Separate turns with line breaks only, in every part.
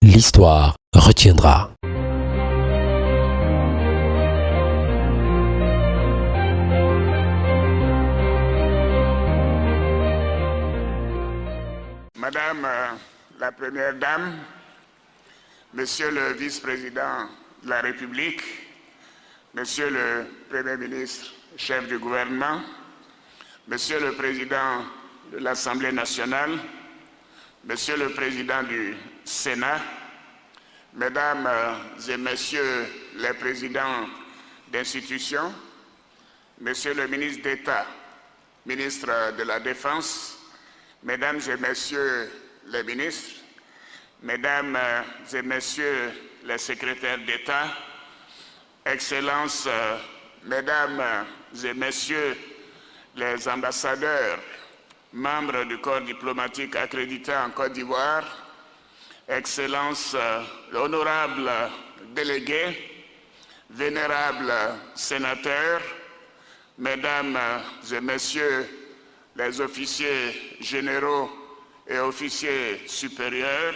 l'histoire retiendra.
Madame la Première Dame, Monsieur le Vice-président de la République, Monsieur le Premier ministre, chef du gouvernement, Monsieur le Président de l'Assemblée nationale, Monsieur le Président du Sénat, Mesdames et Messieurs les présidents d'institutions, Monsieur le ministre d'État, ministre de la Défense, Mesdames et Messieurs les ministres, Mesdames et Messieurs les secrétaires d'État, Excellences, Mesdames et Messieurs les ambassadeurs, membres du corps diplomatique accrédité en Côte d'Ivoire, Excellences, honorables délégués, vénérables sénateurs, Mesdames et Messieurs les officiers généraux et officiers supérieurs,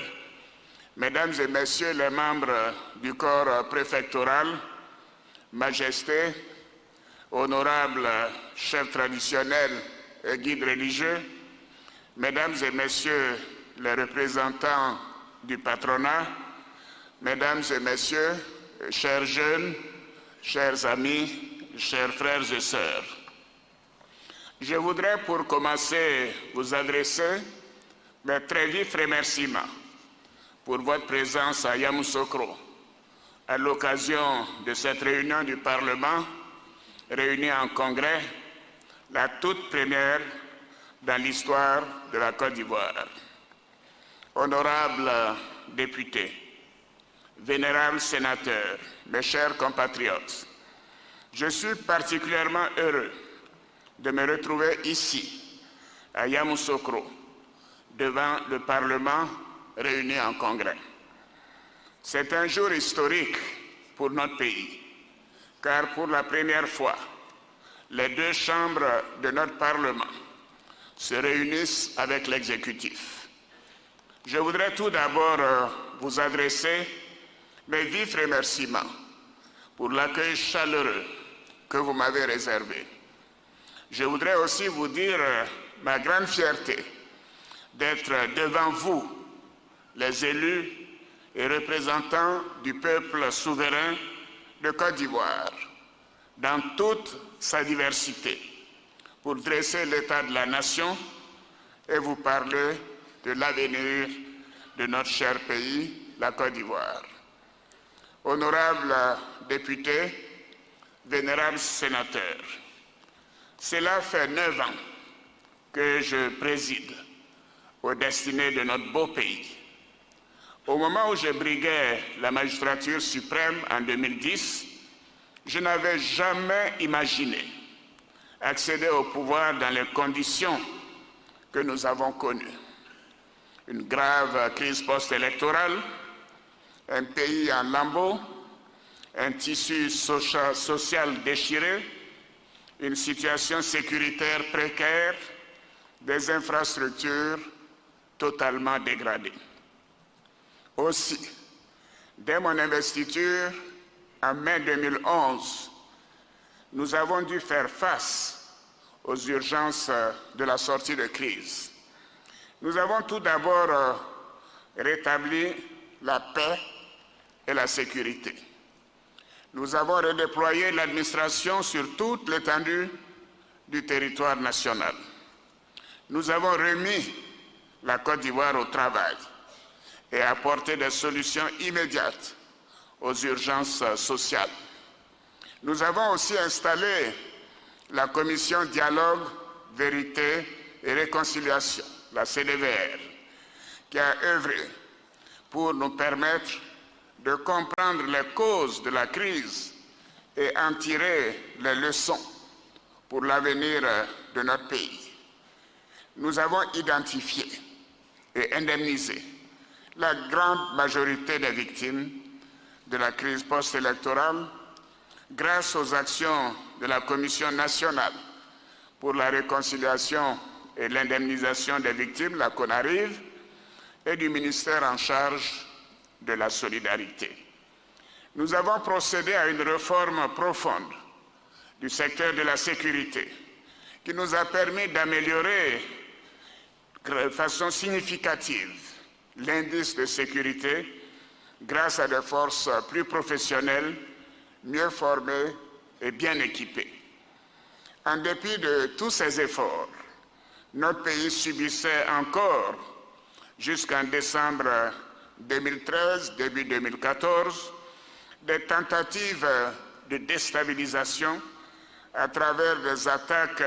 Mesdames et Messieurs les membres du corps préfectoral, Majesté, honorables chefs traditionnels et guides religieux, Mesdames et Messieurs les représentants du patronat, Mesdames et Messieurs, chers jeunes, chers amis, chers frères et sœurs. Je voudrais pour commencer vous adresser mes très vifs remerciements pour votre présence à Yamoussoukro à l'occasion de cette réunion du Parlement réunie en congrès, la toute première dans l'histoire de la Côte d'Ivoire. Honorables députés, vénérables sénateurs, mes chers compatriotes, je suis particulièrement heureux de me retrouver ici, à Yamoussoukro, devant le Parlement réuni en congrès. C'est un jour historique pour notre pays, car pour la première fois, les deux chambres de notre Parlement se réunissent avec l'exécutif. Je voudrais tout d'abord vous adresser mes vifs remerciements pour l'accueil chaleureux que vous m'avez réservé. Je voudrais aussi vous dire ma grande fierté d'être devant vous, les élus et représentants du peuple souverain de Côte d'Ivoire, dans toute sa diversité, pour dresser l'état de la nation et vous parler de l'avenir de notre cher pays, la Côte d'Ivoire. Honorables députés, vénérables sénateurs, cela fait 9 ans que je préside aux destinées de notre beau pays. Au moment où je briguais la magistrature suprême en 2010, je n'avais jamais imaginé accéder au pouvoir dans les conditions que nous avons connues. Une grave crise post-électorale, un pays en lambeaux, un tissu social déchiré, une situation sécuritaire précaire, des infrastructures totalement dégradées. Aussi, dès mon investiture en mai 2011, nous avons dû faire face aux urgences de la sortie de crise. Nous avons tout d'abord rétabli la paix et la sécurité. Nous avons redéployé l'administration sur toute l'étendue du territoire national. Nous avons remis la Côte d'Ivoire au travail et apporté des solutions immédiates aux urgences sociales. Nous avons aussi installé la Commission Dialogue, Vérité et Réconciliation, la CDVR, qui a œuvré pour nous permettre de comprendre les causes de la crise et en tirer les leçons pour l'avenir de notre pays. Nous avons identifié et indemnisé la grande majorité des victimes de la crise post-électorale grâce aux actions de la Commission nationale pour la réconciliation et l'indemnisation des victimes, la CONARIV, et du ministère en charge de la solidarité. Nous avons procédé à une réforme profonde du secteur de la sécurité qui nous a permis d'améliorer de façon significative l'indice de sécurité grâce à des forces plus professionnelles, mieux formées et bien équipées. En dépit de tous ces efforts, notre pays subissait encore, jusqu'en décembre 2013, début 2014, des tentatives de déstabilisation à travers des attaques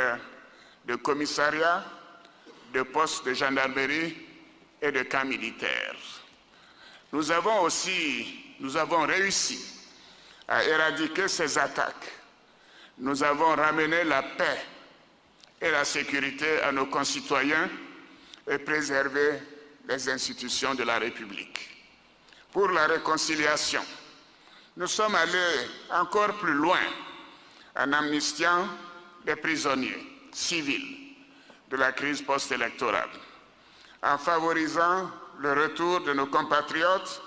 de commissariats, de postes de gendarmerie et de camps militaires. Nous avons réussi à éradiquer ces attaques. Nous avons ramené la paix et la sécurité à nos concitoyens et préservé les institutions de la République. Pour la réconciliation, nous sommes allés encore plus loin en amnistiant les prisonniers civils de la crise post-électorale, en favorisant le retour de nos compatriotes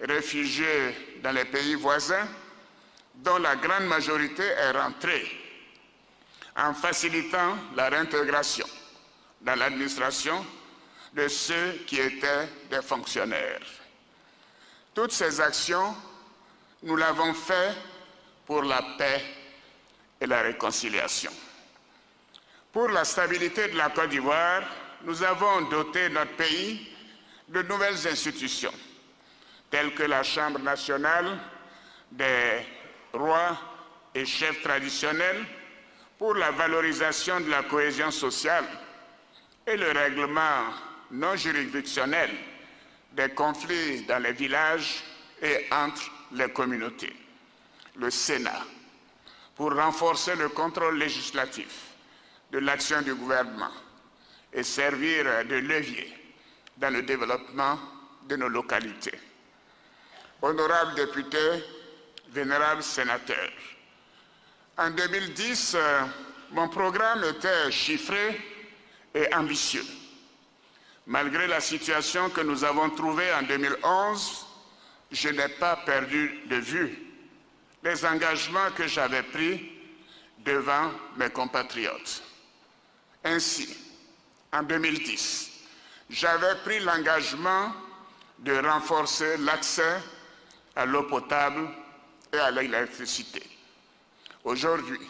réfugiés dans les pays voisins, dont la grande majorité est rentrée, en facilitant la réintégration dans l'administration de ceux qui étaient des fonctionnaires. Toutes ces actions, nous l'avons fait pour la paix et la réconciliation. Pour la stabilité de la Côte d'Ivoire, nous avons doté notre pays de nouvelles institutions, telles que la Chambre nationale des rois et chefs traditionnels pour la valorisation de la cohésion sociale et le règlement non juridictionnel des conflits dans les villages et entre les communautés. Le Sénat, pour renforcer le contrôle législatif de l'action du gouvernement et servir de levier dans le développement de nos localités. Honorables députés, vénérables sénateurs, en 2010, mon programme était chiffré et ambitieux. Malgré la situation que nous avons trouvée en 2011, je n'ai pas perdu de vue les engagements que j'avais pris devant mes compatriotes. Ainsi, en 2010, j'avais pris l'engagement de renforcer l'accès à l'eau potable et à l'électricité. Aujourd'hui,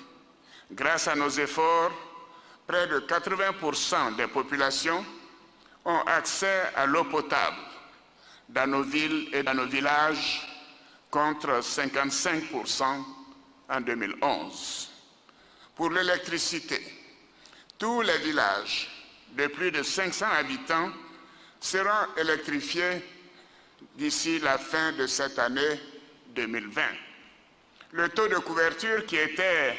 grâce à nos efforts, près de 80% des populations ont accès à l'eau potable dans nos villes et dans nos villages, contre 55% en 2011. Pour l'électricité, tous les villages de plus de 500 habitants seront électrifiés d'ici la fin de cette année 2020. Le taux de couverture qui était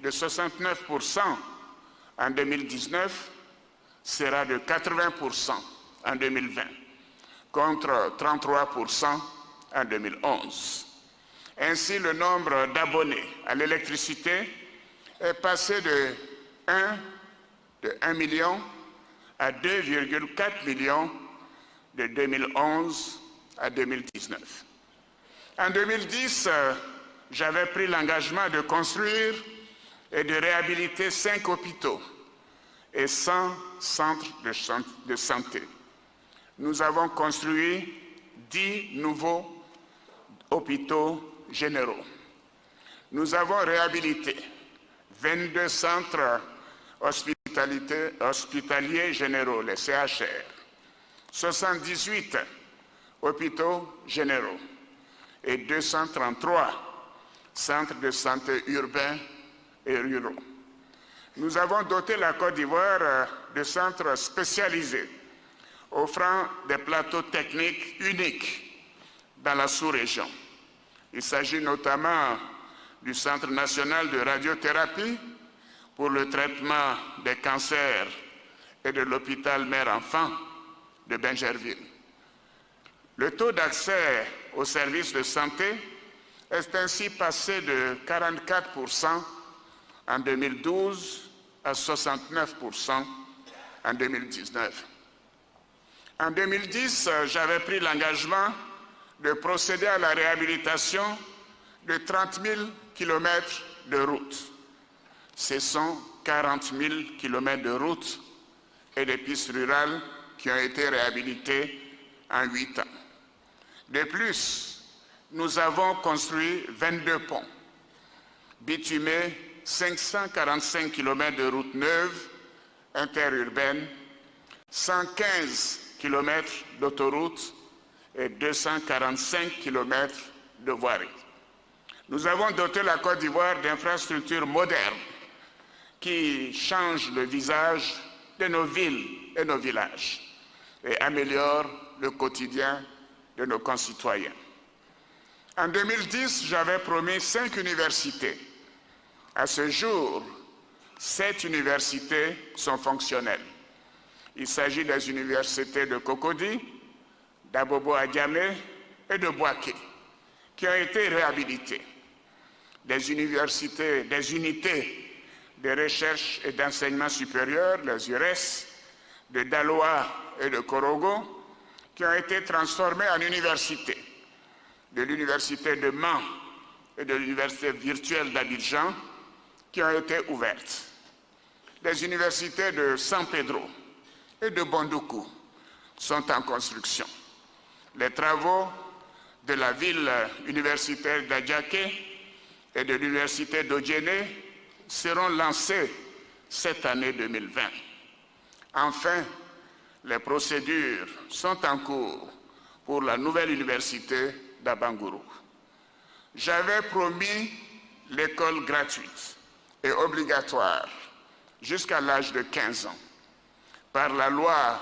de 69% en 2019 sera de 80% en 2020, contre 33% en 2011. Ainsi, le nombre d'abonnés à l'électricité est passé de 1 million à 2,4 millions de 2011 à 2019. En 2010, j'avais pris l'engagement de construire et de réhabiliter 5 hôpitaux et 100 centres de santé. Nous avons construit 10 nouveaux hôpitaux généraux. Nous avons réhabilité 22 centres hospitaliers généraux, les CHR, 78 hôpitaux généraux et 233 centres de santé urbains et ruraux. Nous avons doté la Côte d'Ivoire de centres spécialisés, offrant des plateaux techniques uniques dans la sous-région. Il s'agit notamment du Centre national de radiothérapie pour le traitement des cancers et de l'hôpital mère-enfant de Bingerville. Le taux d'accès aux services de santé est ainsi passé de 44% en 2012 à 69% en 2019. En 2010, j'avais pris l'engagement de procéder à la réhabilitation de 30 000 km de routes. Ce sont 40 000 km de routes et de pistes rurales qui ont été réhabilitées en 8 ans. De plus, nous avons construit 22 ponts, bitumé 545 km de routes neuves interurbaines, 115 km d'autoroutes et 245 km de voiries. Nous avons doté la Côte d'Ivoire d'infrastructures modernes qui changent le visage de nos villes et nos villages et améliorent le quotidien de nos concitoyens. En 2010, j'avais promis 5 universités. À ce jour, 7 universités sont fonctionnelles. Il s'agit des universités de Cocody, d'Abobo-Adjamé et de Bouaké, qui ont été réhabilitées. Des unités de recherche et d'enseignement supérieur, les URES, de Daloa et de Korogo, qui ont été transformées en universités, de l'université de Mans et de l'université virtuelle d'Abidjan, qui ont été ouvertes. Les universités de San Pedro et de Bondoukou sont en construction. Les travaux de la ville universitaire d'Adjaké et de l'université d'Odjéné seront lancés cette année 2020. Enfin, les procédures sont en cours pour la nouvelle université d'Abangourou. J'avais promis l'école gratuite et obligatoire jusqu'à l'âge de 15 ans. Par la loi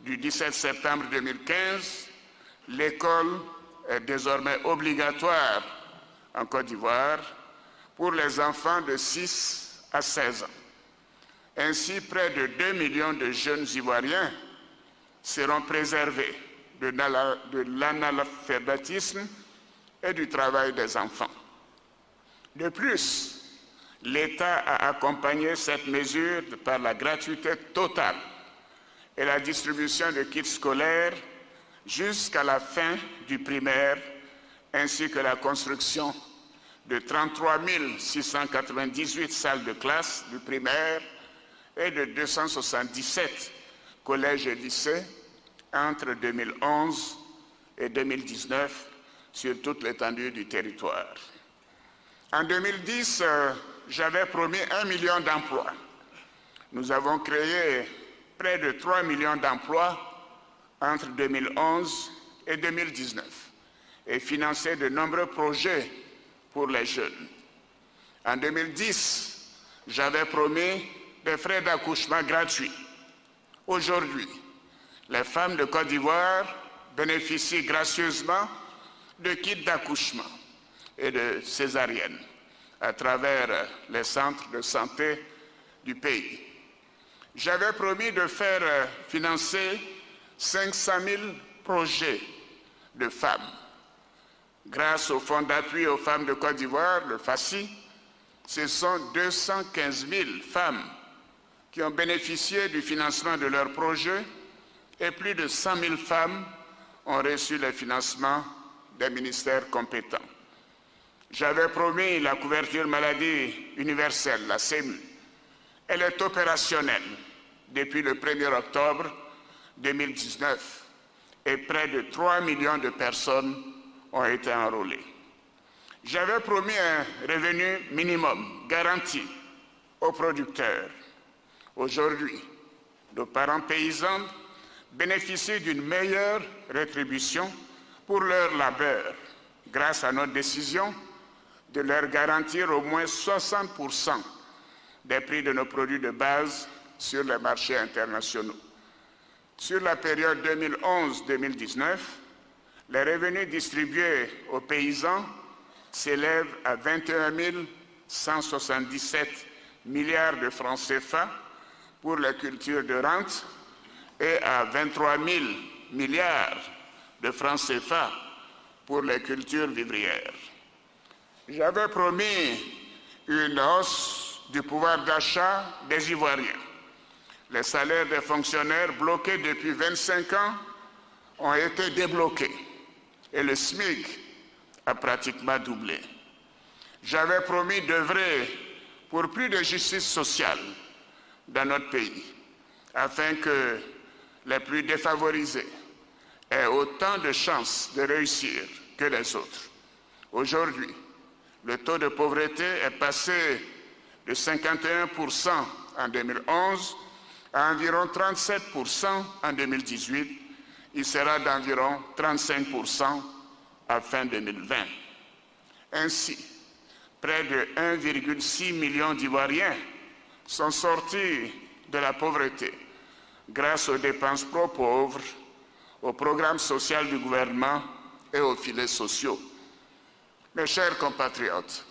du 17 septembre 2015, l'école est désormais obligatoire en Côte d'Ivoire pour les enfants de 6 à 16 ans. Ainsi, près de 2 millions de jeunes Ivoiriens seront préservés de l'analphabétisme et du travail des enfants. De plus, l'État a accompagné cette mesure par la gratuité totale et la distribution de kits scolaires jusqu'à la fin du primaire, ainsi que la construction de 33 698 salles de classe du primaire et de 277 collèges et lycées entre 2011 et 2019 sur toute l'étendue du territoire. En 2010, j'avais promis 1 million d'emplois. Nous avons créé près de 3 millions d'emplois entre 2011 et 2019 et financé de nombreux projets pour les jeunes. En 2010, j'avais promis des frais d'accouchement gratuits. Aujourd'hui, les femmes de Côte d'Ivoire bénéficient gracieusement de kits d'accouchement et de césarienne à travers les centres de santé du pays. J'avais promis de faire financer 500 000 projets de femmes. Grâce au Fonds d'appui aux femmes de Côte d'Ivoire, le FACI, ce sont 215 000 femmes qui ont bénéficié du financement de leurs projets et plus de 100 000 femmes ont reçu les financements des ministères compétents. J'avais promis la couverture maladie universelle, la CEMU. Elle est opérationnelle depuis le 1er octobre 2019 et près de 3 millions de personnes ont été enrôlées. J'avais promis un revenu minimum garanti aux producteurs. Aujourd'hui, nos parents paysans bénéficient d'une meilleure rétribution pour leur labeur grâce à notre décision de leur garantir au moins 60% des prix de nos produits de base sur les marchés internationaux. Sur la période 2011-2019, les revenus distribués aux paysans s'élèvent à 21 177 milliards de francs CFA pour les cultures de rente et à 23 000 milliards de francs CFA pour les cultures vivrières. J'avais promis une hausse du pouvoir d'achat des Ivoiriens. Les salaires des fonctionnaires bloqués depuis 25 ans ont été débloqués. et le SMIC a pratiquement doublé. J'avais promis d'œuvrer pour plus de justice sociale dans notre pays, afin que les plus défavorisés aient autant de chances de réussir que les autres. Aujourd'hui, le taux de pauvreté est passé de 51% en 2011 à environ 37% en 2018. Il sera d'environ 35% à fin 2020. Ainsi, près de 1,6 million d'Ivoiriens sont sortis de la pauvreté grâce aux dépenses pro-pauvres, au programme social du gouvernement et aux filets sociaux. Mes chers compatriotes,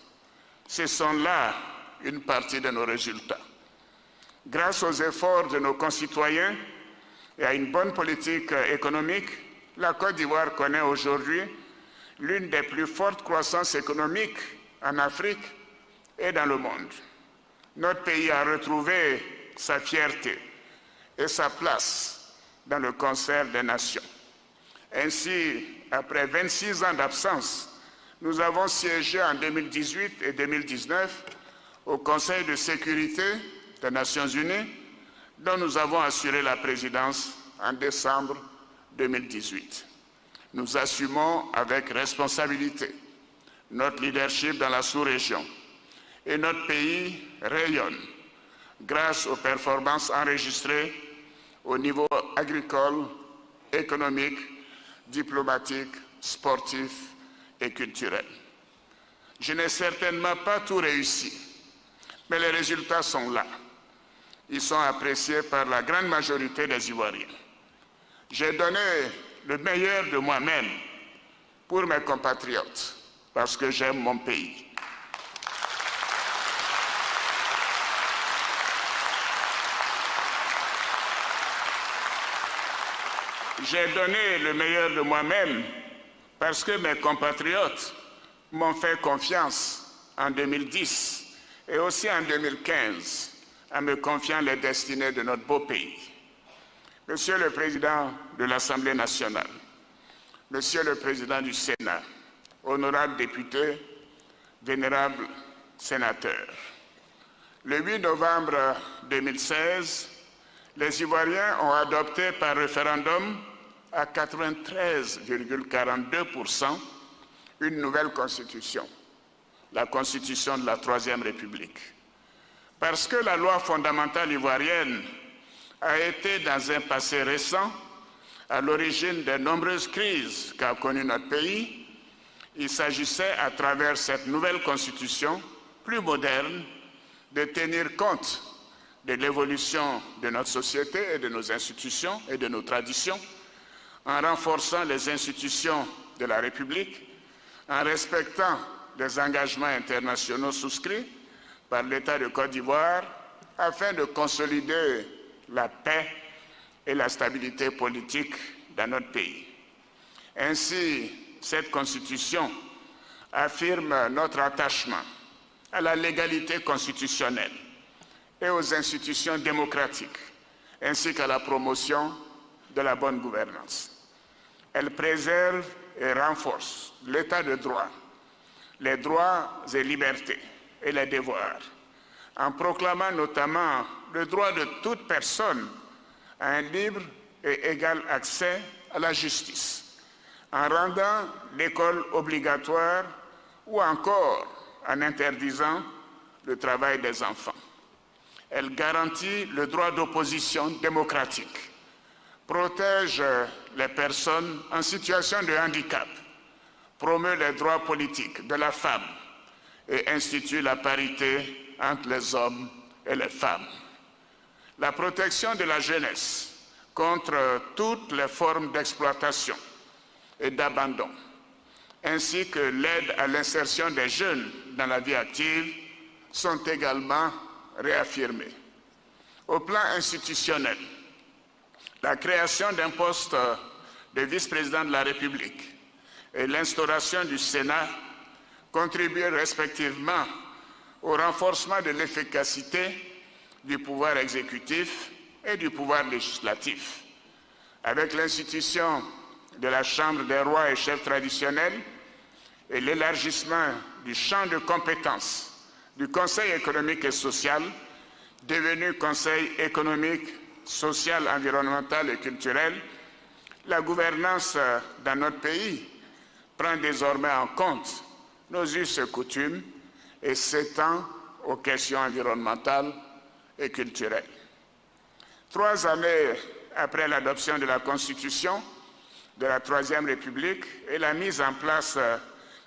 ce sont là une partie de nos résultats. Grâce aux efforts de nos concitoyens et à une bonne politique économique, la Côte d'Ivoire connaît aujourd'hui l'une des plus fortes croissances économiques en Afrique et dans le monde. Notre pays a retrouvé sa fierté et sa place dans le concert des nations. Ainsi, après 26 ans d'absence, nous avons siégé en 2018 et 2019 au Conseil de sécurité des Nations Unies, dont nous avons assuré la présidence en décembre 2018. Nous assumons avec responsabilité notre leadership dans la sous-région et notre pays rayonne grâce aux performances enregistrées au niveau agricole, économique, diplomatique, sportif et culturel. Je n'ai certainement pas tout réussi, mais les résultats sont là. Ils sont appréciés par la grande majorité des Ivoiriens. J'ai donné le meilleur de moi-même pour mes compatriotes, parce que j'aime mon pays. J'ai donné le meilleur de moi-même parce que mes compatriotes m'ont fait confiance en 2010 et aussi en 2015 en me confiant les destinées de notre beau pays. Monsieur le Président de l'Assemblée nationale, Monsieur le Président du Sénat, honorables députés, vénérables sénateurs, le 8 novembre 2016, les Ivoiriens ont adopté par référendum à 93,42% une nouvelle constitution, la constitution de la Troisième République. Parce que la loi fondamentale ivoirienne a été dans un passé récent à l'origine des nombreuses crises qu'a connues notre pays, il s'agissait à travers cette nouvelle constitution plus moderne de tenir compte de l'évolution de notre société et de nos institutions et de nos traditions, en renforçant les institutions de la République, en respectant les engagements internationaux souscrits par l'État de Côte d'Ivoire, afin de consolider la paix et la stabilité politique dans notre pays. Ainsi, cette Constitution affirme notre attachement à la légalité constitutionnelle et aux institutions démocratiques, ainsi qu'à la promotion de la bonne gouvernance. Elle préserve et renforce l'état de droit, les droits et libertés et les devoirs, en proclamant notamment le droit de toute personne à un libre et égal accès à la justice, en rendant l'école obligatoire ou encore en interdisant le travail des enfants. Elle garantit le droit d'opposition démocratique, protège les personnes en situation de handicap, promeut les droits politiques de la femme et institue la parité entre les hommes et les femmes. La protection de la jeunesse contre toutes les formes d'exploitation et d'abandon, ainsi que l'aide à l'insertion des jeunes dans la vie active, sont également réaffirmées. Au plan institutionnel, la création d'un poste de vice-président de la République et l'instauration du Sénat contribuent respectivement au renforcement de l'efficacité du pouvoir exécutif et du pouvoir législatif. Avec l'institution de la Chambre des rois et chefs traditionnels et l'élargissement du champ de compétences du Conseil économique et social, devenu Conseil économique, social, environnemental et culturel, la gouvernance dans notre pays prend désormais en compte nos us et coutumes et s'étend aux questions environnementales et culturelles. 3 années après l'adoption de la Constitution de la Troisième République et la mise en place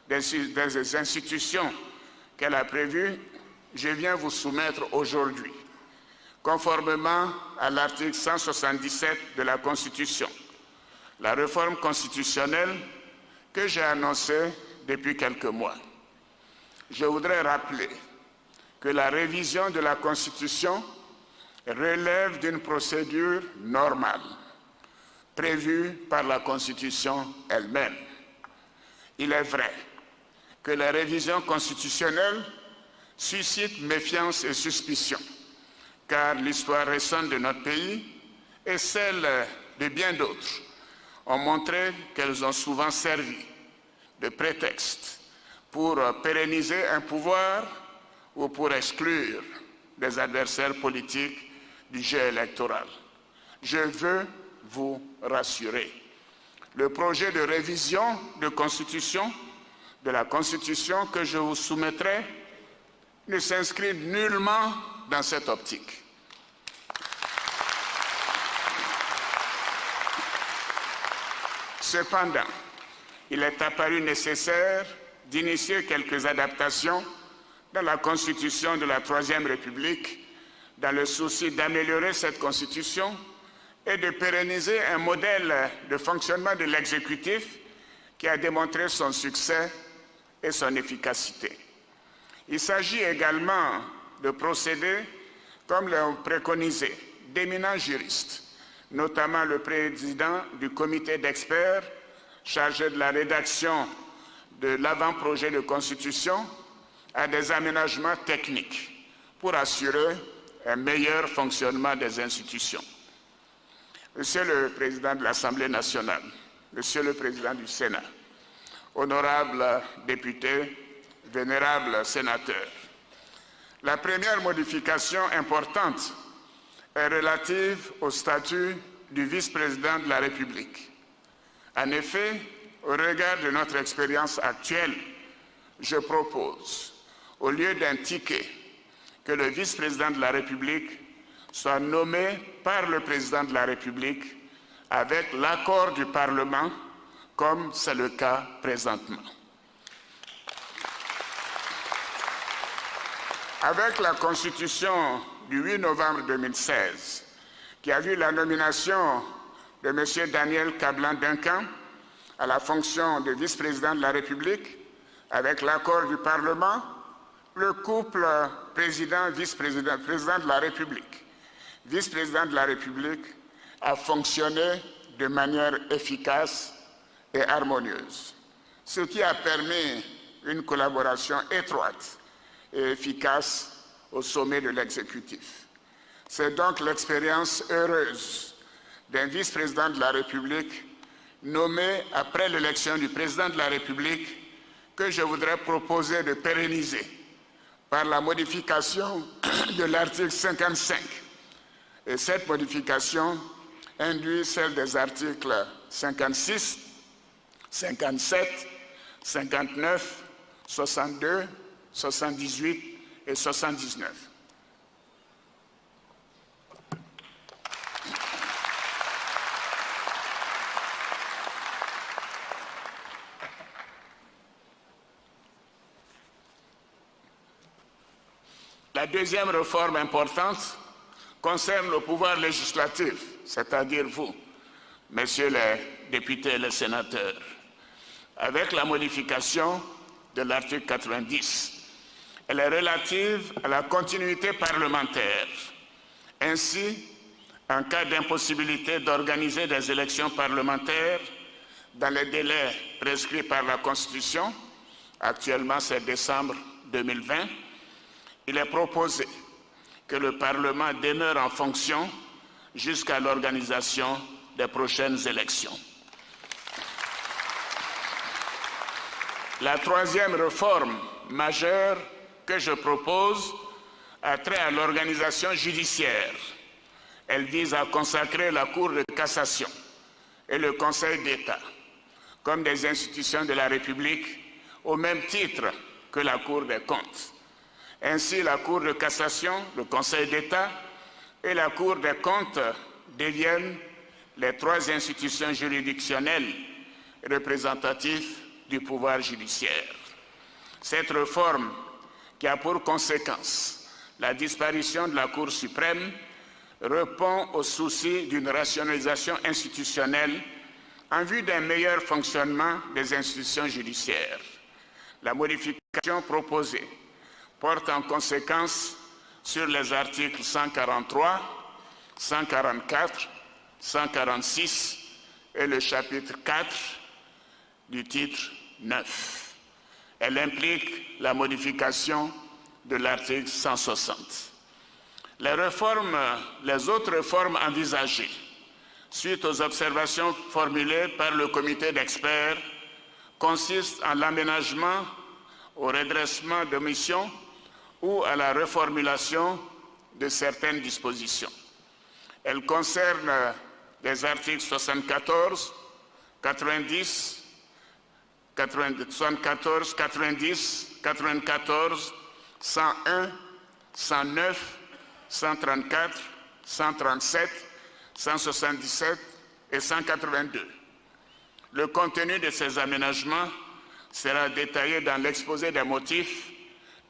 des institutions qu'elle a prévues, je viens vous soumettre aujourd'hui, conformément à l'article 177 de la Constitution, la réforme constitutionnelle que j'ai annoncée depuis quelques mois. Je voudrais rappeler que la révision de la Constitution relève d'une procédure normale, prévue par la Constitution elle-même. Il est vrai que la révision constitutionnelle suscite méfiance et suspicion, car l'histoire récente de notre pays et celle de bien d'autres ont montré qu'elles ont souvent servi de prétexte pour pérenniser un pouvoir ou pour exclure des adversaires politiques du jeu électoral. Je veux vous rassurer. Le projet de révision de la Constitution que je vous soumettrai ne s'inscrit nullement dans cette optique. Cependant, il est apparu nécessaire d'initier quelques adaptations dans la Constitution de la Troisième République dans le souci d'améliorer cette Constitution et de pérenniser un modèle de fonctionnement de l'exécutif qui a démontré son succès et son efficacité. Il s'agit également de procéder, comme l'ont préconisé d'éminents juristes, notamment le président du comité d'experts chargé de la rédaction de l'avant-projet de Constitution, à des aménagements techniques pour assurer un meilleur fonctionnement des institutions. Monsieur le Président de l'Assemblée nationale, Monsieur le Président du Sénat, honorables députés, vénérables sénateurs, la première modification importante est relative au statut du vice-président de la République. En effet, au regard de notre expérience actuelle, je propose, au lieu d'un ticket, que le vice-président de la République soit nommé par le président de la République avec l'accord du Parlement, comme c'est le cas présentement. Avec la Constitution du 8 novembre 2016, qui a vu la nomination de M. Daniel Kablan-Duncan à la fonction de vice-président de la République, avec l'accord du Parlement, le couple président-vice-président, président de la République, vice-président de la République a fonctionné de manière efficace et harmonieuse, ce qui a permis une collaboration étroite et efficace au sommet de l'exécutif. C'est donc l'expérience heureuse d'un vice-président de la République nommé après l'élection du président de la République que je voudrais proposer de pérenniser par la modification de l'article 55. Et cette modification induit celle des articles 56, 57, 59, 62, 78 et 79. La deuxième réforme importante concerne le pouvoir législatif, c'est-à-dire vous, messieurs les députés et les sénateurs, avec la modification de l'article 90. Elle est relative à la continuité parlementaire. Ainsi, en cas d'impossibilité d'organiser des élections parlementaires dans les délais prescrits par la Constitution, actuellement c'est décembre 2020, il est proposé que le Parlement demeure en fonction jusqu'à l'organisation des prochaines élections. La troisième réforme majeure que je propose a trait à l'organisation judiciaire. Elle vise à consacrer la Cour de cassation et le Conseil d'État comme des institutions de la République au même titre que la Cour des comptes. Ainsi, la Cour de cassation, le Conseil d'État et la Cour des comptes deviennent les trois institutions juridictionnelles représentatives du pouvoir judiciaire. Cette réforme, qui a pour conséquence la disparition de la Cour suprême, répond au souci d'une rationalisation institutionnelle en vue d'un meilleur fonctionnement des institutions judiciaires. La modification proposée porte en conséquence sur les articles 143, 144, 146 et le chapitre 4 du titre 9. Elle implique la modification de l'article 160. Les autres réformes envisagées, suite aux observations formulées par le comité d'experts, consistent en l'aménagement, au redressement de missions ou à la reformulation de certaines dispositions. Elles concernent les articles 74, 90, 74, 90, 94, 101, 109, 134, 137, 177 et 182. Le contenu de ces aménagements sera détaillé dans l'exposé des motifs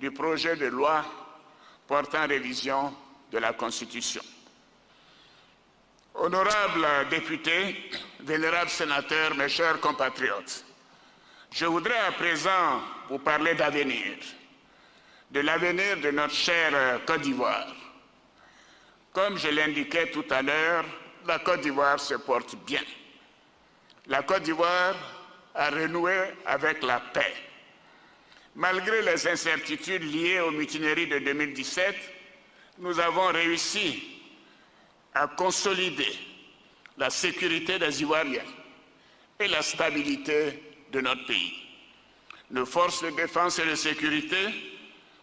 du projet de loi portant révision de la Constitution. Honorables députés, vénérables sénateurs, mes chers compatriotes, je voudrais à présent vous parler d'avenir, de l'avenir de notre chère Côte d'Ivoire. Comme je l'indiquais tout à l'heure, la Côte d'Ivoire se porte bien. La Côte d'Ivoire a renoué avec la paix. Malgré les incertitudes liées aux mutineries de 2017, nous avons réussi à consolider la sécurité des Ivoiriens et la stabilité de notre pays. Nos forces de défense et de sécurité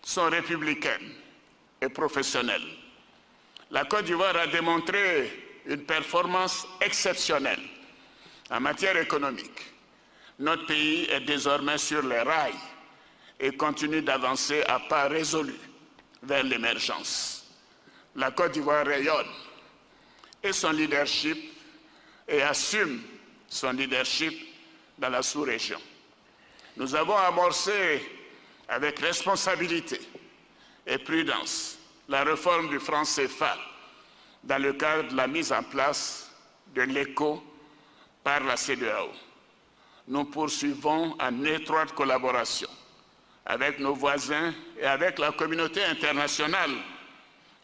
sont républicaines et professionnelles. La Côte d'Ivoire a démontré une performance exceptionnelle en matière économique. Notre pays est désormais sur les rails et continue d'avancer à pas résolus vers l'émergence. La Côte d'Ivoire rayonne et son leadership et assume son leadership dans la sous-région. Nous avons amorcé avec responsabilité et prudence la réforme du franc CFA dans le cadre de la mise en place de l'ECO par la CEDEAO. Nous poursuivons en étroite collaboration avec nos voisins et avec la communauté internationale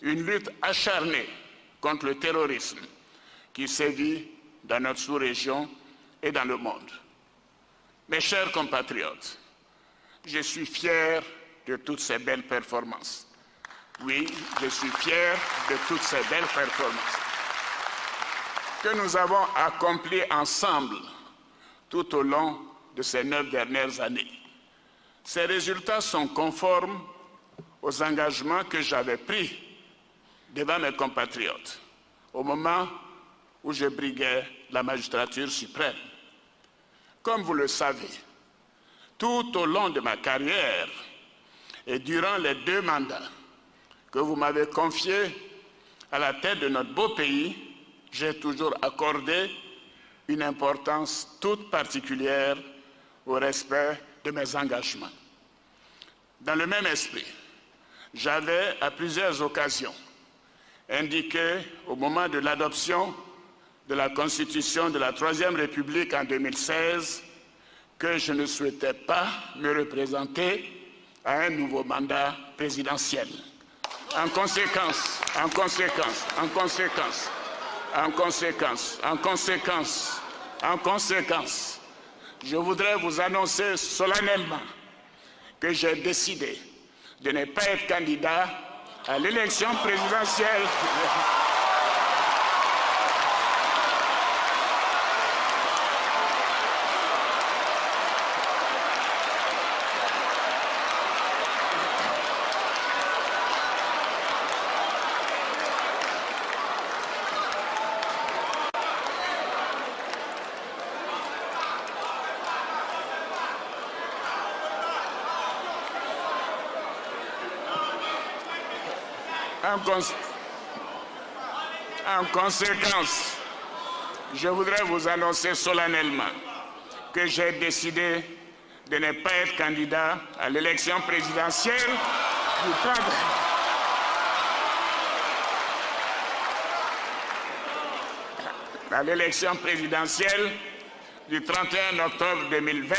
une lutte acharnée contre le terrorisme qui sévit dans notre sous-région et dans le monde. Mes chers compatriotes, je suis fier de toutes ces belles performances. Oui, je suis fier de toutes ces belles performances que nous avons accomplies ensemble tout au long de ces 9 dernières années. Ces résultats sont conformes aux engagements que j'avais pris devant mes compatriotes au moment où je briguais la magistrature suprême. Comme vous le savez, tout au long de ma carrière et durant les 2 mandats que vous m'avez confiés à la tête de notre beau pays, j'ai toujours accordé une importance toute particulière au respect de mes engagements. Dans le même esprit, j'avais à plusieurs occasions indiqué au moment de l'adoption de la Constitution de la Troisième République en 2016 que je ne souhaitais pas me représenter à un nouveau mandat présidentiel. En conséquence, je voudrais vous annoncer solennellement que j'ai décidé de ne pas être candidat à l'élection présidentielle. En conséquence, je voudrais vous annoncer solennellement que j'ai décidé de ne pas être candidat à l'élection présidentielle du 30... à l'élection présidentielle du 31 octobre 2020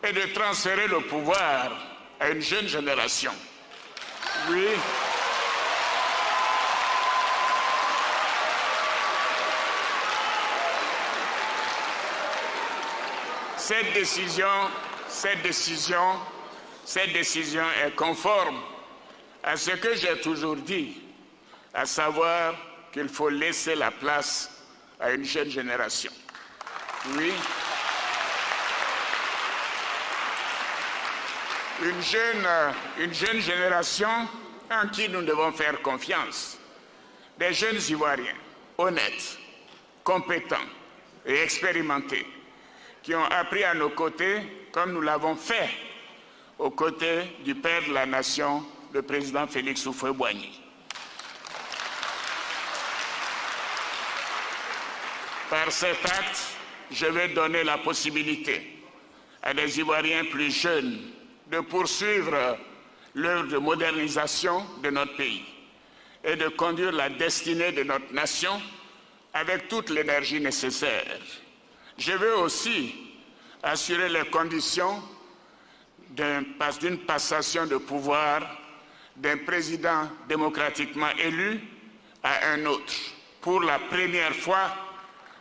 et de transférer le pouvoir à une jeune génération. Oui. Cette décision est conforme à ce que j'ai toujours dit, à savoir qu'il faut laisser la place à une jeune génération. Oui. Une jeune génération en qui nous devons faire confiance. Des jeunes Ivoiriens honnêtes, compétents et expérimentés qui ont appris à nos côtés comme nous l'avons fait aux côtés du père de la nation, le président Félix Houphouët-Boigny. Par cet acte, je vais donner la possibilité à des Ivoiriens plus jeunes de poursuivre l'œuvre de modernisation de notre pays et de conduire la destinée de notre nation avec toute l'énergie nécessaire. Je veux aussi assurer les conditions d'une passation de pouvoir d'un président démocratiquement élu à un autre, pour la première fois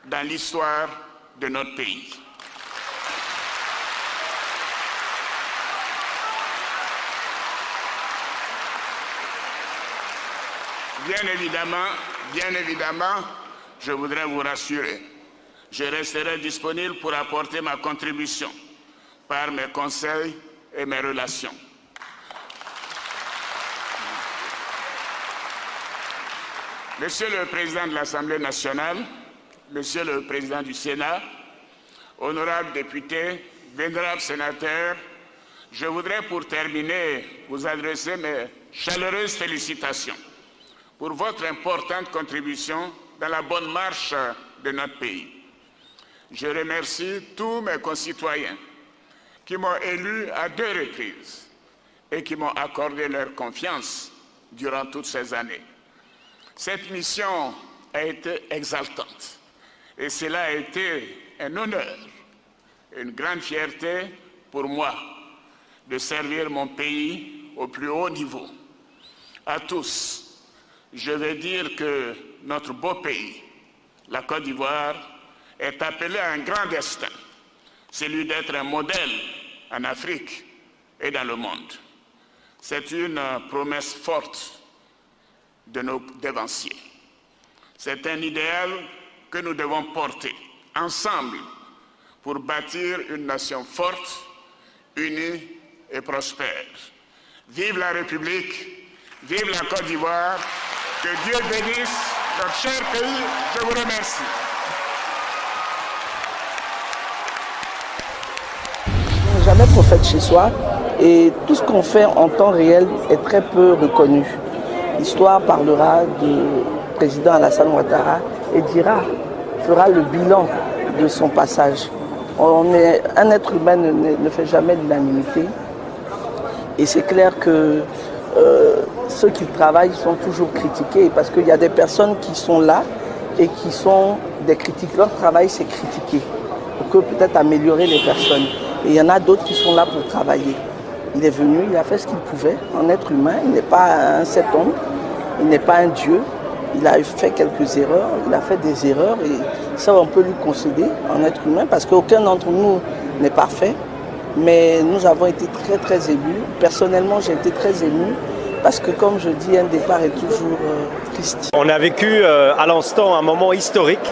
dans l'histoire de notre pays. Bien évidemment, je voudrais vous rassurer. Je resterai disponible pour apporter ma contribution par mes conseils et mes relations. Monsieur le Président de l'Assemblée nationale, Monsieur le Président du Sénat, honorables députés, vénérables sénateurs, je voudrais pour terminer vous adresser mes chaleureuses félicitations pour votre importante contribution dans la bonne marche de notre pays. Je remercie tous mes concitoyens qui m'ont élu à 2 reprises et qui m'ont accordé leur confiance durant toutes ces années. Cette mission a été exaltante et cela a été un honneur, une grande fierté pour moi de servir mon pays au plus haut niveau. À tous, je veux dire que notre beau pays, la Côte d'Ivoire, est appelé à un grand destin, celui d'être un modèle en Afrique et dans le monde. C'est une promesse forte de nos devanciers. C'est un idéal que nous devons porter ensemble pour bâtir une nation forte, unie et prospère. Vive la République, vive la Côte d'Ivoire, que Dieu bénisse notre cher pays. Je vous remercie.
Jamais prophète chez soi et tout ce qu'on fait en temps réel est très peu reconnu. L'histoire parlera du président Alassane Ouattara et fera le bilan de son passage. Un être humain ne fait jamais l'unanimité et c'est clair que ceux qui travaillent sont toujours critiqués parce qu'il y a des personnes qui sont là et qui sont des critiques. Leur travail, c'est critiquer pour que peut-être améliorer les personnes. Et il y en a d'autres qui sont là pour travailler. Il est venu, il a fait ce qu'il pouvait en être humain. Il n'est pas un sept homme, il n'est pas un dieu. Il a fait quelques erreurs, il a fait des erreurs et ça on peut lui concéder en être humain parce qu'aucun d'entre nous n'est parfait. Mais nous avons été très très émus. Personnellement, j'ai été très ému parce que comme je dis, un départ est toujours triste.
On a vécu à l'instant un moment historique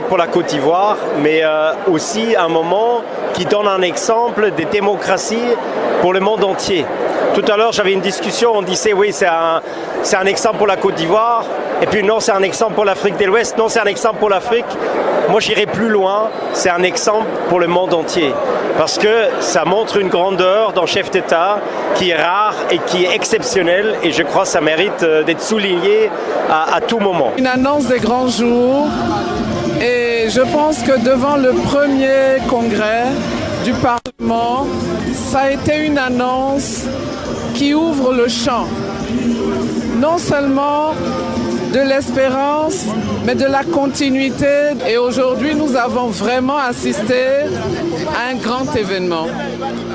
pour la Côte d'Ivoire, mais aussi un moment qui donne un exemple de démocratie pour le monde entier. Tout à l'heure, j'avais une discussion, on disait oui, c'est un exemple pour la Côte d'Ivoire, Et puis non, c'est un exemple pour l'Afrique de l'Ouest, non, c'est un exemple pour l'Afrique. Moi, j'irai plus loin, c'est un exemple pour le monde entier. Parce que ça montre une grandeur d'un chef d'État qui est rare et qui est exceptionnel. Et je crois que ça mérite d'être souligné à tout moment.
Une annonce des grands jours. Et je pense que devant le premier congrès du Parlement, ça a été une annonce qui ouvre le champ. Non seulement de l'espérance, mais de la continuité. Et aujourd'hui, nous avons vraiment assisté à un grand événement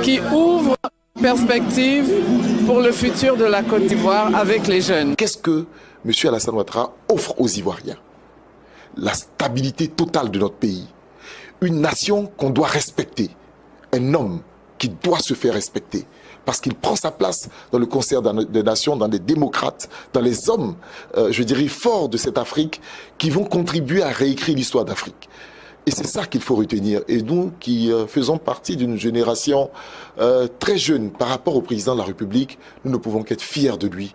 qui ouvre une perspective pour le futur de la Côte d'Ivoire avec les jeunes.
Qu'est-ce que M. Alassane Ouattara offre aux Ivoiriens? La stabilité totale de notre pays. Une nation qu'on doit respecter. Un homme qui doit se faire respecter. Parce qu'il prend sa place dans le concert des nations, dans les démocrates, dans les hommes, je dirais, forts de cette Afrique qui vont contribuer à réécrire l'histoire d'Afrique. Et c'est ça qu'il faut retenir. Et nous qui faisons partie d'une génération très jeune par rapport au président de la République, nous ne pouvons qu'être fiers de lui.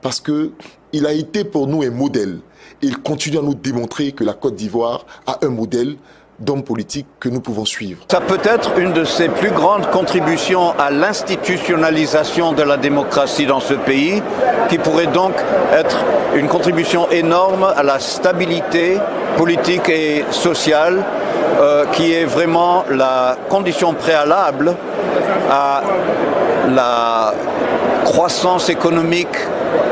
Parce qu'il a été pour nous un modèle. Et il continue à nous démontrer que la Côte d'Ivoire a un modèle d'hommes politiques que nous pouvons suivre.
Ça peut être une de ses plus grandes contributions à l'institutionnalisation de la démocratie dans ce pays, qui pourrait donc être une contribution énorme à la stabilité politique et sociale, qui est vraiment la condition préalable à la croissance économique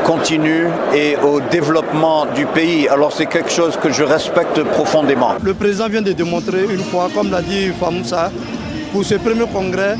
continue et au développement du pays. Alors c'est quelque chose que je respecte profondément.
Le président vient de démontrer une fois, comme l'a dit Famoussa, pour ce premier congrès,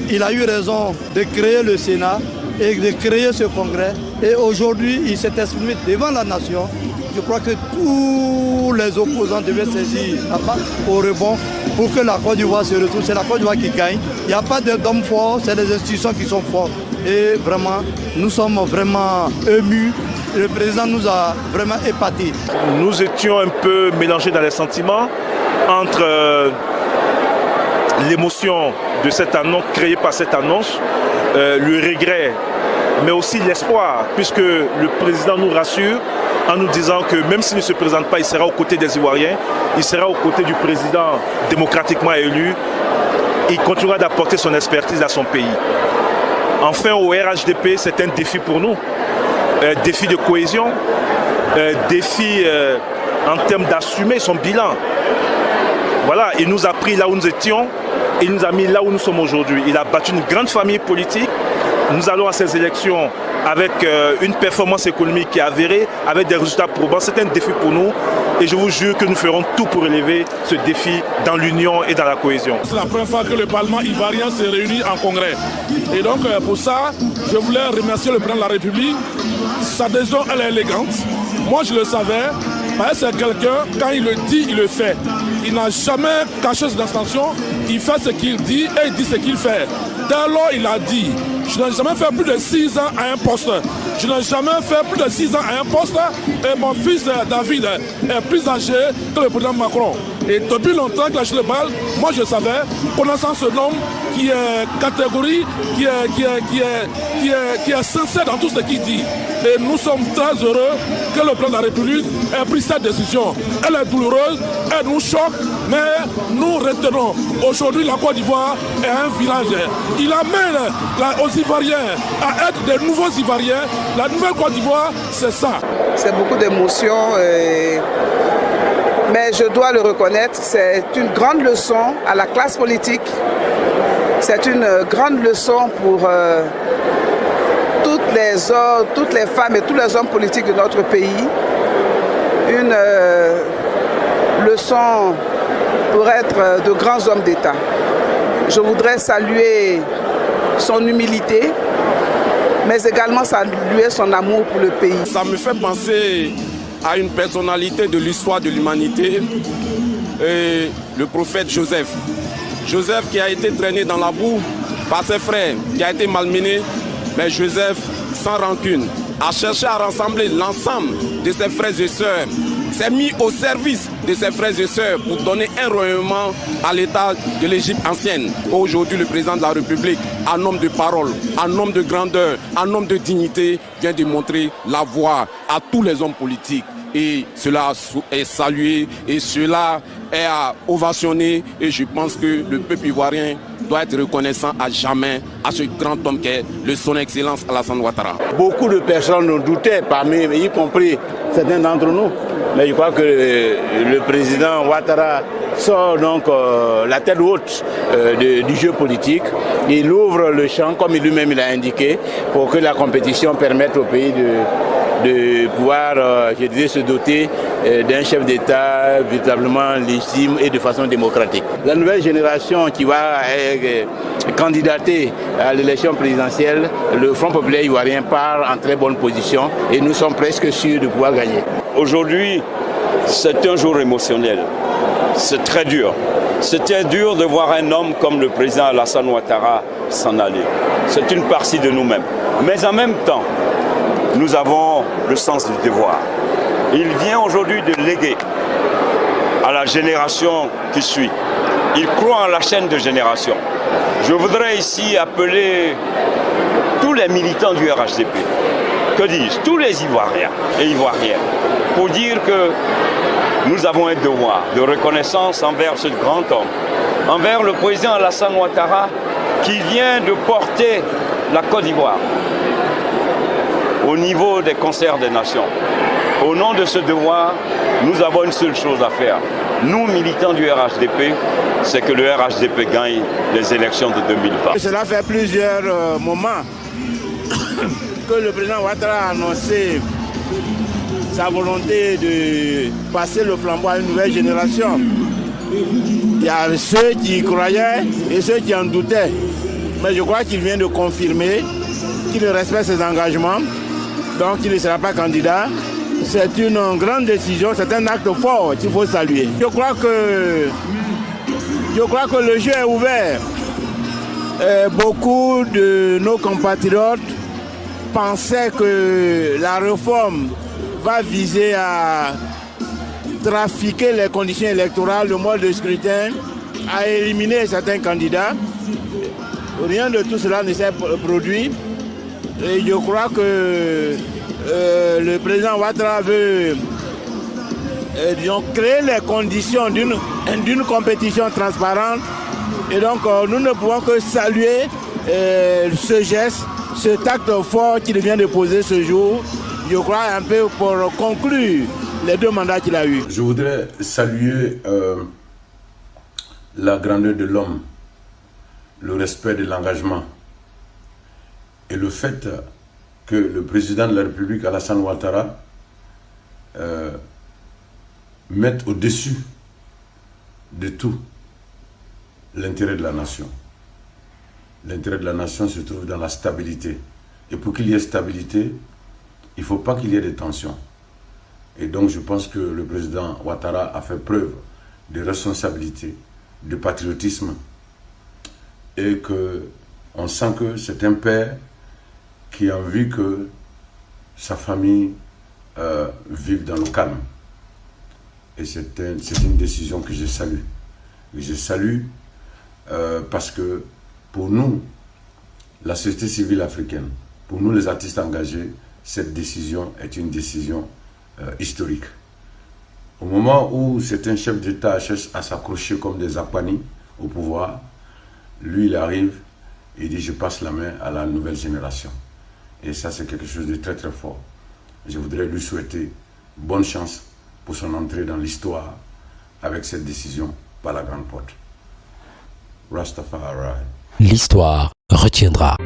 il a eu raison de créer le Sénat et de créer ce congrès. Et aujourd'hui, il s'est exprimé devant la nation. Je crois que tous les opposants devaient saisir la balle au rebond pour que la Côte d'Ivoire se retrouve. C'est la Côte d'Ivoire qui gagne. Il n'y a pas d'hommes forts, c'est les institutions qui sont fortes. Et vraiment, nous sommes vraiment émus. Le président nous a vraiment épatés.
Nous étions un peu mélangés dans les sentiments entre l'émotion de cette annonce, créée par cette annonce, le regret, mais aussi l'espoir, puisque le président nous rassure en nous disant que même s'il ne se présente pas, il sera aux côtés des Ivoiriens, il sera aux côtés du président démocratiquement élu, il continuera d'apporter son expertise à son pays. Enfin, au RHDP, c'est un défi pour nous, défi de cohésion, défi en termes d'assumer son bilan. Voilà, il nous a pris là où nous étions, il nous a mis là où nous sommes aujourd'hui. Il a battu une grande famille politique. Nous allons à ces élections avec une performance économique qui est avérée, avec des résultats probants. C'est un défi pour nous et je vous jure que nous ferons tout pour relever ce défi dans l'union et dans la cohésion.
C'est la première fois que le Parlement ivoirien se réunit en congrès. Et donc pour ça, je voulais remercier le président de la République. Sa adhésion, elle est élégante. Moi, je le savais. C'est quelqu'un, quand il le dit, il le fait. Il n'a jamais caché ses intentions. Il fait ce qu'il dit et il dit ce qu'il fait. Dès lors, il a dit, je n'ai jamais fait plus de 6 ans à un poste. Je n'ai jamais fait plus de 6 ans à un poste. Et mon fils David est plus âgé que le président Macron. Et depuis longtemps qu'il a acheté le bal, moi je savais, connaissant ce homme qui est catégorie, qui est sincère dans tout ce qu'il dit. Et nous sommes très heureux que le président de la République ait pris cette décision. Elle est douloureuse, elle nous choque, mais nous retenons. Aujourd'hui, la Côte d'Ivoire est un village. Il amène aux Ivoiriens à être des nouveaux Ivoiriens. La nouvelle Côte d'Ivoire, c'est ça.
C'est beaucoup d'émotions, mais je dois le reconnaître, c'est une grande leçon à la classe politique. C'est une grande leçon pour toutes les femmes et tous les hommes politiques de notre pays. Une leçon pour être de grands hommes d'État. Je voudrais saluer son humilité, mais également saluer son amour pour le pays.
Ça me fait penser à une personnalité de l'histoire de l'humanité, le prophète Joseph. Joseph qui a été traîné dans la boue par ses frères, qui a été malmené, mais Joseph, sans rancune, a cherché à rassembler l'ensemble de ses frères et sœurs s'est mis au service de ses frères et sœurs pour donner un rayonnement à l'État de l'Égypte ancienne. Aujourd'hui, le président de la République, un homme de parole, un homme de grandeur, un homme de dignité, vient de montrer la voie à tous les hommes politiques. Et cela est salué et cela est ovationné. Et je pense que le peuple ivoirien doit être reconnaissant à jamais à ce grand homme qu'est son Excellence Alassane Ouattara.
Beaucoup de personnes nous doutaient, parmi, y compris certains d'entre nous. Mais je crois que le président Ouattara sort donc la tête haute du jeu politique. Il ouvre le champ, comme lui-même il a indiqué, pour que la compétition permette au pays de pouvoir, se doter d'un chef d'État véritablement légitime et de façon démocratique. La nouvelle génération qui va candidater à l'élection présidentielle, le Front populaire ivoirien part en très bonne position et nous sommes presque sûrs de pouvoir gagner.
Aujourd'hui, c'est un jour émotionnel. C'est très dur. C'était dur de voir un homme comme le président Alassane Ouattara s'en aller. C'est une partie de nous-mêmes. Mais en même temps, nous avons le sens du devoir. Il vient aujourd'hui de léguer à la génération qui suit. Il croit en la chaîne de génération. Je voudrais ici appeler tous les militants du RHDP, que dis-je, tous les Ivoiriens et Ivoiriennes, pour dire que nous avons un devoir de reconnaissance envers ce grand homme, envers le président Alassane Ouattara qui vient de porter la Côte d'Ivoire au niveau des concerts des nations. Au nom de ce devoir, nous avons une seule chose à faire. Nous, militants du RHDP, c'est que le RHDP gagne les élections de 2020.
Cela fait plusieurs moments que le président Ouattara a annoncé sa volonté de passer le flambeau à une nouvelle génération. Il y a ceux qui y croyaient et ceux qui en doutaient. Mais je crois qu'il vient de confirmer qu'il respecte ses engagements, donc il ne sera pas candidat. C'est une grande décision, c'est un acte fort qu'il faut saluer. Je crois que le jeu est ouvert. Beaucoup de nos compatriotes pensaient que la réforme va viser à trafiquer les conditions électorales, le mode de scrutin, à éliminer certains candidats. Rien de tout cela ne s'est produit. Et je crois que le président Ouattara veut créer les conditions d'une compétition transparente. Et donc nous ne pouvons que saluer ce geste, cet acte fort qu'il vient de poser ce jour. Je crois un peu pour conclure les 2 mandats qu'il a eus.
Je voudrais saluer la grandeur de l'homme, le respect de l'engagement et le fait que le président de la République, Alassane Ouattara, mette au-dessus de tout l'intérêt de la nation. L'intérêt de la nation se trouve dans la stabilité. Et pour qu'il y ait stabilité, il ne faut pas qu'il y ait de tensions. Et donc je pense que le président Ouattara a fait preuve de responsabilité, de patriotisme, et qu'on sent que c'est un père qui a envie que sa famille vive dans le calme. Et c'est une décision que je salue. Et je salue parce que pour nous, la société civile africaine, pour nous les artistes engagés, cette décision est une décision historique. Au moment où certains chefs d'État cherchent à s'accrocher comme des Apani au pouvoir, lui il arrive et il dit je passe la main à la nouvelle génération. Et ça c'est quelque chose de très très fort. Je voudrais lui souhaiter bonne chance pour son entrée dans l'histoire avec cette décision par la grande porte. Rastafari.
L'histoire retiendra.